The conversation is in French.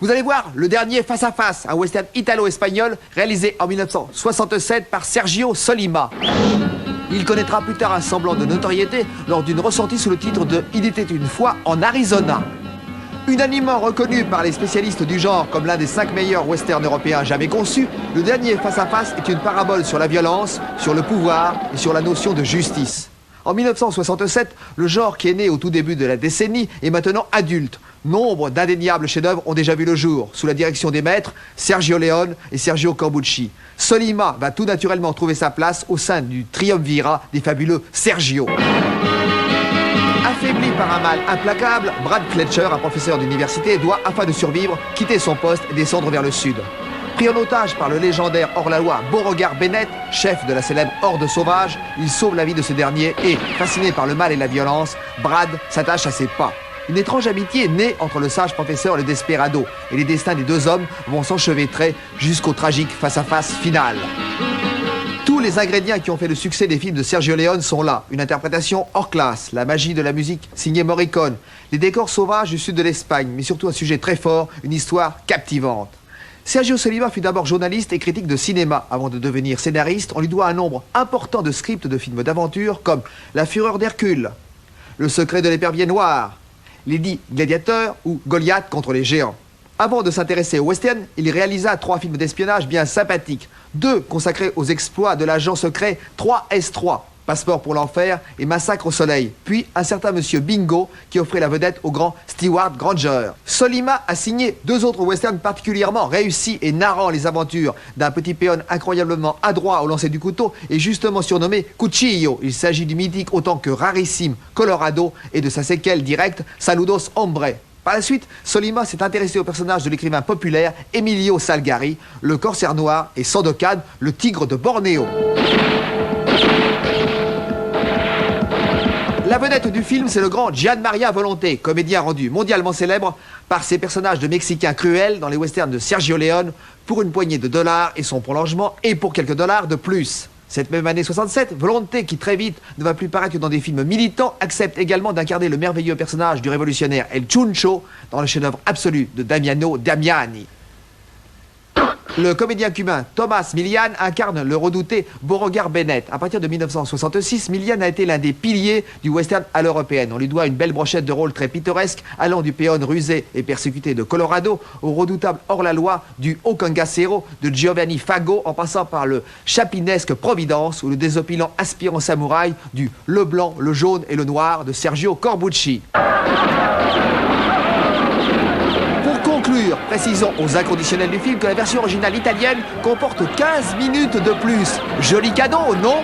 Vous allez voir le dernier Face à Face, un western italo-espagnol réalisé en 1967 par Sergio Solima. Il connaîtra plus tard un semblant de notoriété lors d'une ressortie sous le titre de Il était une fois en Arizona. Unanimement reconnu par les spécialistes du genre comme l'un des 5 meilleurs westerns européens jamais conçus, le dernier Face à Face est une parabole sur la violence, sur le pouvoir et sur la notion de justice. En 1967, le genre qui est né au tout début de la décennie est maintenant adulte. Nombre d'indéniables chefs-d'œuvre ont déjà vu le jour, sous la direction des maîtres Sergio Leone et Sergio Corbucci. Solima va tout naturellement trouver sa place au sein du triumvirat des fabuleux Sergio. Affaibli par un mal implacable, Brad Fletcher, un professeur d'université, doit, afin de survivre, quitter son poste et descendre vers le sud. Pris en otage par le légendaire hors-la-loi Beauregard Bennett, chef de la célèbre Horde sauvage, il sauve la vie de ce dernier et, fasciné par le mal et la violence, Brad s'attache à ses pas. Une étrange amitié naît entre le sage professeur et le desperado, et les destins des deux hommes vont s'enchevêtrer jusqu'au tragique face-à-face final. Tous les ingrédients qui ont fait le succès des films de Sergio Leone sont là. Une interprétation hors classe, la magie de la musique signée Morricone, les décors sauvages du sud de l'Espagne, mais surtout un sujet très fort, une histoire captivante. Sergio Solima fut d'abord journaliste et critique de cinéma. Avant de devenir scénariste, on lui doit un nombre important de scripts de films d'aventure comme La Fureur d'Hercule, Le Secret de l'épervier noir, Les 10 gladiateurs ou Goliath contre les géants. Avant de s'intéresser au western, il réalisa 3 films d'espionnage bien sympathiques. 2 consacrés aux exploits de l'agent secret 3S3, Passeport pour l'enfer et Massacre au soleil. Puis un certain monsieur Bingo qui offrait la vedette au grand Stewart Granger. Solima a signé 2 autres westerns particulièrement réussis et narrant les aventures d'un petit péon incroyablement adroit au lancer du couteau et justement surnommé Cuchillo. Il s'agit du mythique autant que rarissime Colorado et de sa séquelle directe Saludos Hombre. Par la suite, Solima s'est intéressé au personnage de l'écrivain populaire Emilio Salgari, le corsaire noir, et Sandokan, le tigre de Bornéo. La vedette du film, c'est le grand Gian Maria Volonté, comédien rendu mondialement célèbre par ses personnages de Mexicains cruels dans les westerns de Sergio Leone pour une poignée de dollars et son prolongement et pour quelques dollars de plus. Cette même année 67, Volonté, qui très vite ne va plus paraître que dans des films militants, accepte également d'incarner le merveilleux personnage du révolutionnaire El Chuncho dans le chef-d'œuvre absolu de Damiano Damiani. Le comédien cubain Thomas Milian incarne le redouté Beauregard Bennett. À partir de 1966, Milian a été l'un des piliers du western à l'européenne. On lui doit une belle brochette de rôles très pittoresques, allant du péon rusé et persécuté de Colorado au redoutable hors-la-loi du Ocangacero de Giovanni Fago, en passant par le chapinesque Providence ou le désopilant aspirant samouraï du Le Blanc, le Jaune et le Noir de Sergio Corbucci. Précisons aux inconditionnels du film que la version originale italienne comporte 15 minutes de plus. Joli cadeau, non ?